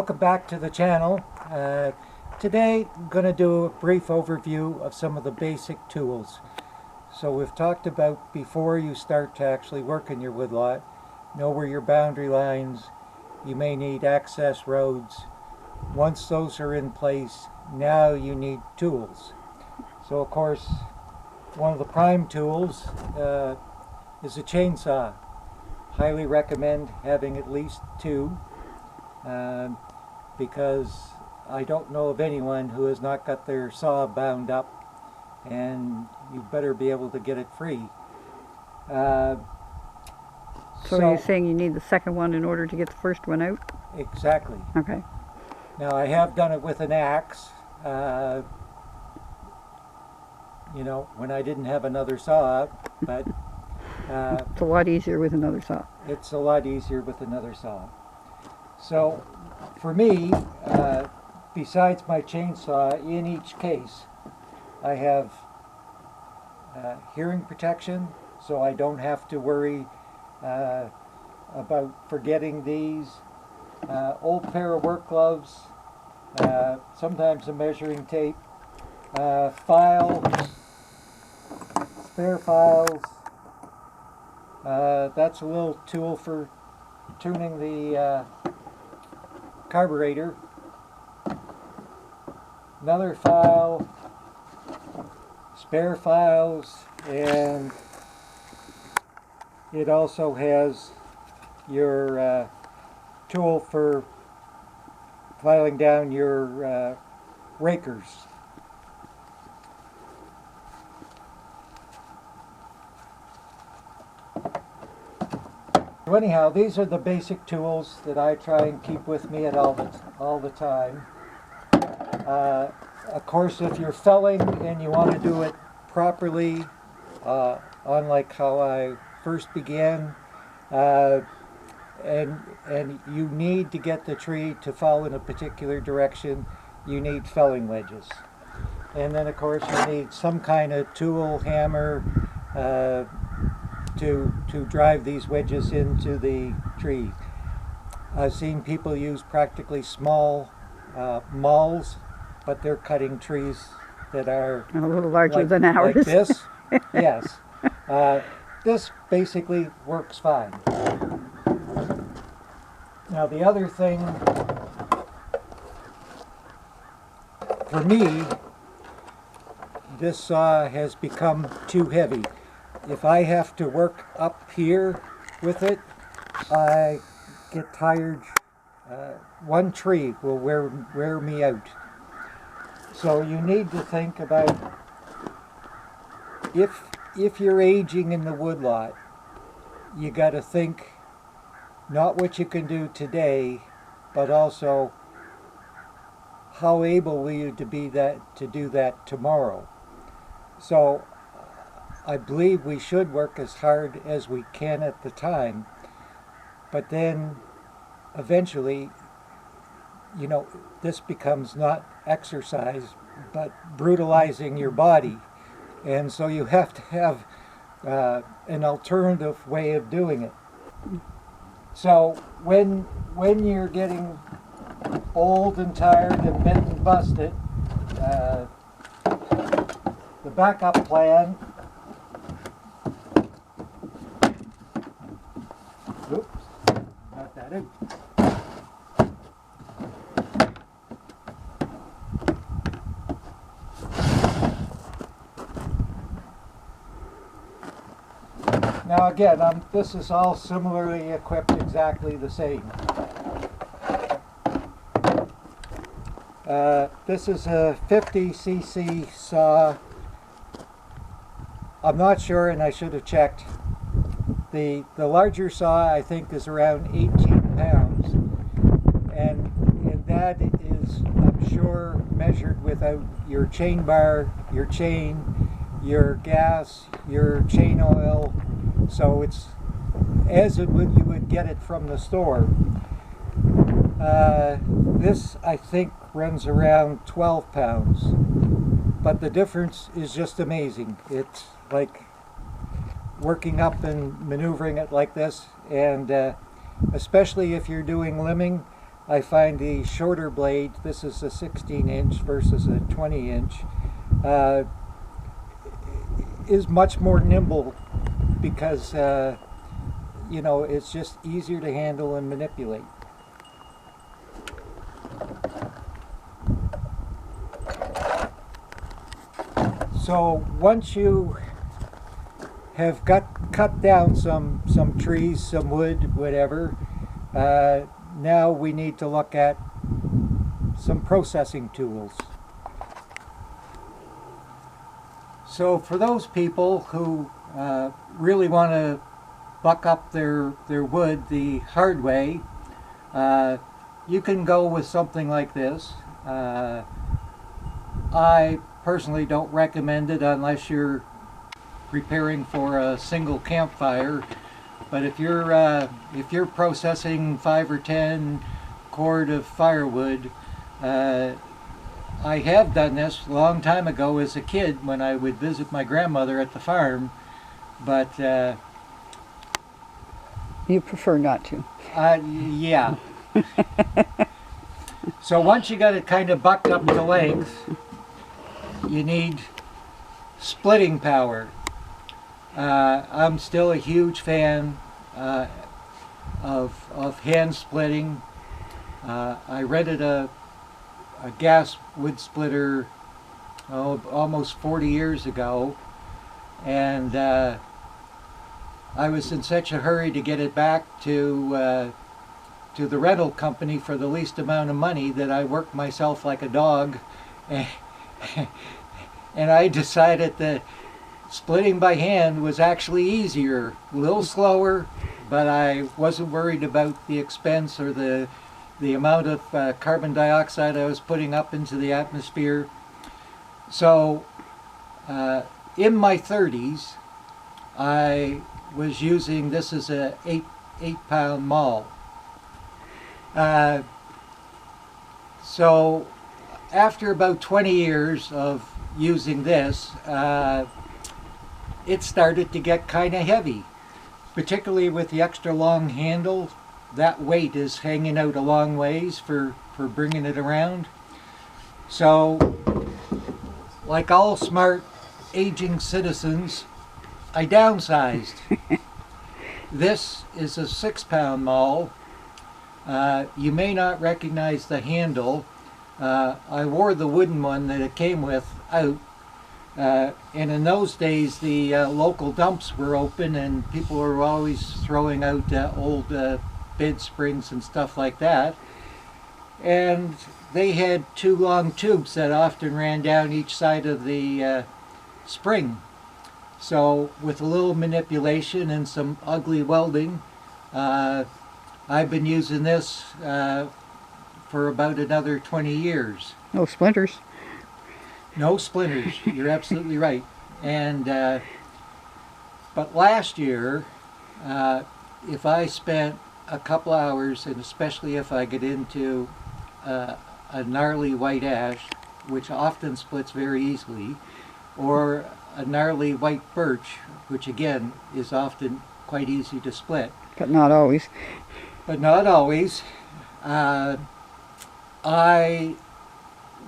Welcome back to the channel. Today I'm going to do a brief overview of some of the basic tools. So we've talked about before you start to actually work in your woodlot, know where your boundary lines, you may need access roads. Once those are in place, now you need tools. So of course, one of the prime tools is a chainsaw. Highly recommend having at least two. Because I don't know of anyone who has not got their saw bound up, and you better be able to get it free. So you're saying you need the second one in order to get the first one out? Exactly. Okay. Now I have done it with an axe, you know, when I didn't have another saw, but It's a lot easier with another saw. it's a lot easier with another saw. So for me, besides my chainsaw, in each case, I have hearing protection, so I don't have to worry about forgetting these. Old pair of work gloves, sometimes a measuring tape, files, spare files. That's a little tool for tuning the carburetor. Another file, spare files, and it also has your tool for filing down your rakers. So anyhow, these are the basic tools that I try and keep with me at all the time. Of course, if you're felling and you want to do it properly, unlike how I first began, and you need to get the tree to fall in a particular direction, you need felling wedges. And then of course you need some kind of tool, hammer, to drive these wedges into the tree. I've seen people use practically small mauls, but they're cutting trees that are A little larger than ours. like this. Yes. This basically works fine. Now the other thing for me, this saw has become too heavy. If I have to work up here with it, I get tired. One tree will wear me out. So you need to think about, if you're aging in the woodlot, you got to think not what you can do today, but also how able will you to be to do that tomorrow. So I believe we should work as hard as we can at the time, but then eventually, you know, this becomes not exercise, but brutalizing your body. And so you have to have an alternative way of doing it. So when you're getting old and tired and bent and busted, the backup plan, oops, got that in. Now again, this is all similarly equipped, exactly the same. This is a 50cc saw. I'm not sure, and I should have checked. The larger saw, I think, is around 18 pounds. And that is, I'm sure, measured without your chain bar, your chain, your gas, your chain oil. So it's as you would get it from the store. This, I think, runs around 12 pounds. But the difference is just amazing. It's like working up and maneuvering it like this, and especially if you're doing limbing, I find the shorter blade, this is a 16-inch versus a 20-inch, is much more nimble because, you know, it's just easier to handle and manipulate. So once you have cut down some trees, some wood, whatever, now we need to look at some processing tools. So for those people who really want to buck up their wood the hard way, you can go with something like this. I personally don't recommend it unless you're preparing for a single campfire. But if you're processing 5 or 10 cord of firewood, I have done this a long time ago as a kid when I would visit my grandmother at the farm, but you prefer not to. Yeah. So once you got it kind of bucked up to length, you need splitting power. I'm still a huge fan of hand splitting. I rented a gas wood splitter almost 40 years ago, and I was in such a hurry to get it back to the rental company for the least amount of money that I worked myself like a dog, and I decided that splitting by hand was actually easier, a little slower, but I wasn't worried about the expense or the amount of carbon dioxide I was putting up into the atmosphere. So in my 30s, I was using, this is a 8-pound maul. So after about 20 years of using this, it started to get kind of heavy, particularly with the extra long handle. That weight is hanging out a long ways for bringing it around. So, like all smart aging citizens, I downsized. This is a 6-pound maul. You may not recognize the handle. I wore the wooden one that it came with out. And in those days, the local dumps were open and people were always throwing out old bed springs and stuff like that. And they had 2 long tubes that often ran down each side of the spring. So with a little manipulation and some ugly welding, I've been using this for about another 20 years. No splinters. No splinters, you're absolutely right. And but last year, if I spent a couple hours, and especially if I get into a gnarly white ash, which often splits very easily, or a gnarly white birch, which again is often quite easy to split. But not always. But not always. I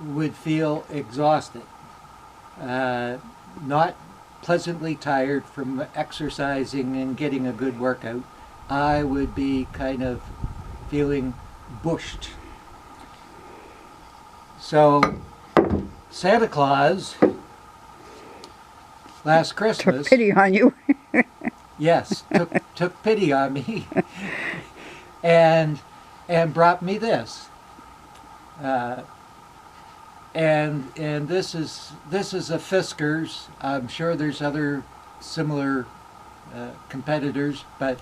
would feel exhausted, not pleasantly tired from exercising and getting a good workout. I would be kind of feeling bushed. So Santa Claus last Christmas Took pity on you. yes, took pity on me and brought me this. And this is a Fisker's. I'm sure there's other similar competitors, but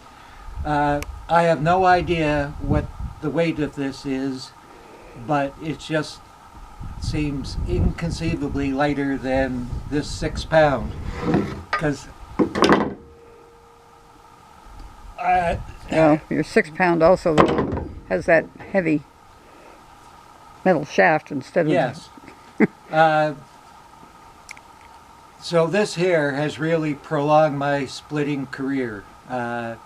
I have no idea what the weight of this is, but it just seems inconceivably lighter than this 6-pound. Because well, your 6-pound also though, has that heavy metal shaft instead of... Yes. So this here has really prolonged my splitting career. I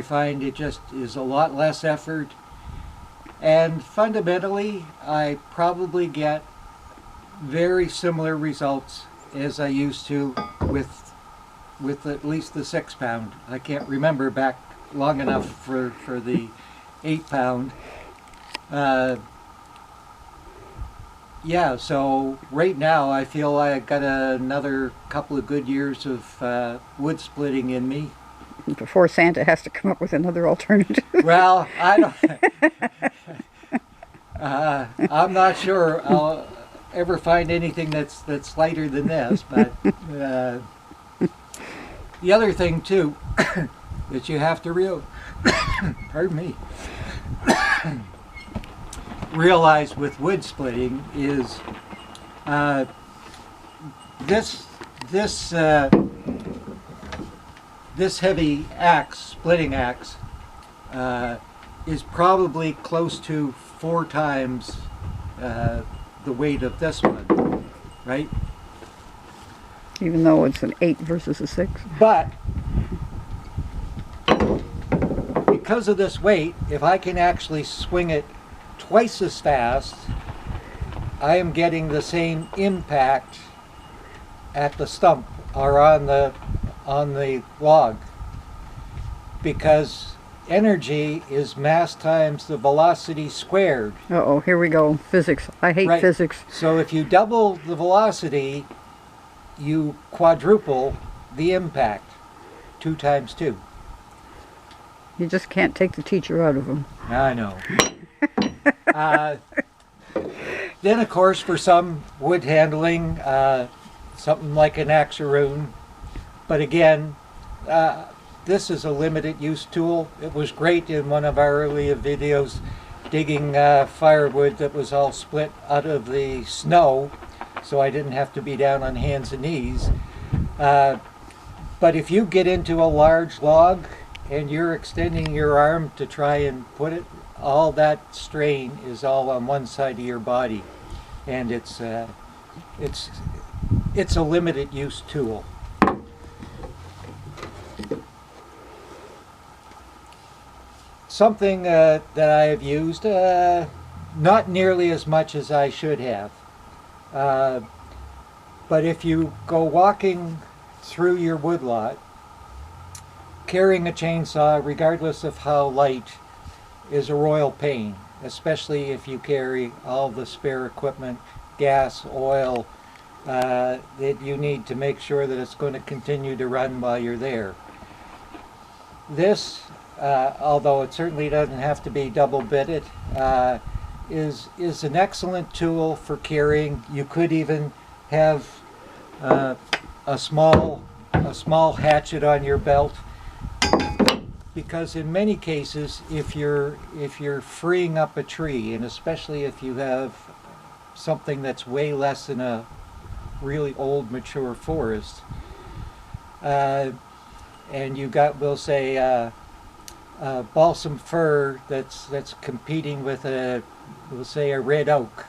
find it just is a lot less effort. And fundamentally, I probably get very similar results as I used to with at least the 6 pound. I can't remember back long enough for the 8 pound. Yeah, so right now I feel I got another couple of good years of wood splitting in me. Before Santa has to come up with another alternative. Well, I don't. I'm not sure I'll ever find anything that's lighter than this. But the other thing too that you have to pardon me, realize with wood splitting is this heavy axe, splitting axe, is probably close to 4 times the weight of this one, right? Even though it's an 8 versus a 6. But because of this weight, if I can actually swing it twice as fast, I am getting the same impact at the stump or on the log, because energy is mass times the velocity squared. Uh-oh, here we go. Physics. I hate Right. physics. So if you double the velocity, you quadruple the impact. 2 times 2. You just can't take the teacher out of them. I know. Then, of course, for some wood handling, something like an axaroon. But again, this is a limited use tool. It was great in one of our earlier videos digging firewood that was all split out of the snow, so I didn't have to be down on hands and knees. But if you get into a large log and you're extending your arm to try and put it, all that strain is all on one side of your body, and it's a limited use tool. Something that I have used, not nearly as much as I should have, but if you go walking through your woodlot, carrying a chainsaw, regardless of how light, is a royal pain, especially if you carry all the spare equipment, gas, oil, that you need to make sure that it's going to continue to run while you're there. This, although it certainly doesn't have to be double bitted, is an excellent tool for carrying. You could even have a small hatchet on your belt, because in many cases, if you're freeing up a tree, and especially if you have something that's way less than a really old mature forest, and you got, we'll say, balsam fir that's competing with we'll say a red oak,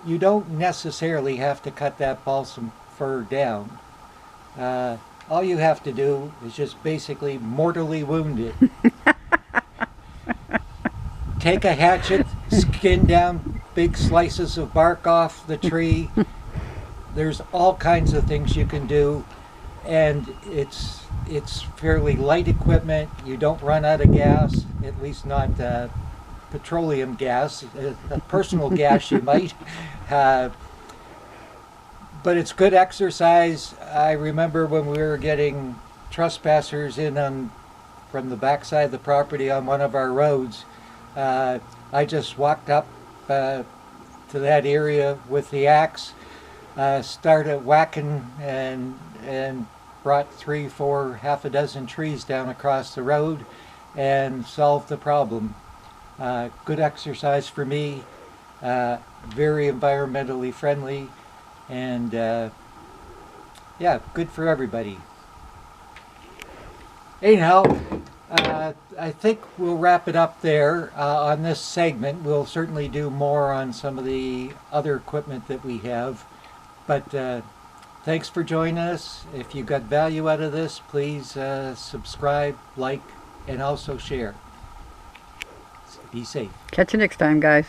you don't necessarily have to cut that balsam fir down. All you have to do is just basically mortally wound it. Take a hatchet, skin down big slices of bark off the tree. There's all kinds of things you can do, and it's fairly light equipment. You don't run out of gas, at least not petroleum gas. Personal gas you might. But it's good exercise. I remember when we were getting trespassers in from the backside of the property on one of our roads, I just walked up to that area with the axe, started whacking and brought 3, 4, half a dozen trees down across the road and solved the problem. Good exercise for me, very environmentally friendly, and yeah, good for everybody. Anyhow, I think we'll wrap it up there on this segment. We'll certainly do more on some of the other equipment that we have, but thanks for joining us. If you got value out of this, please subscribe, like, and also share. Be safe. Catch you next time, guys.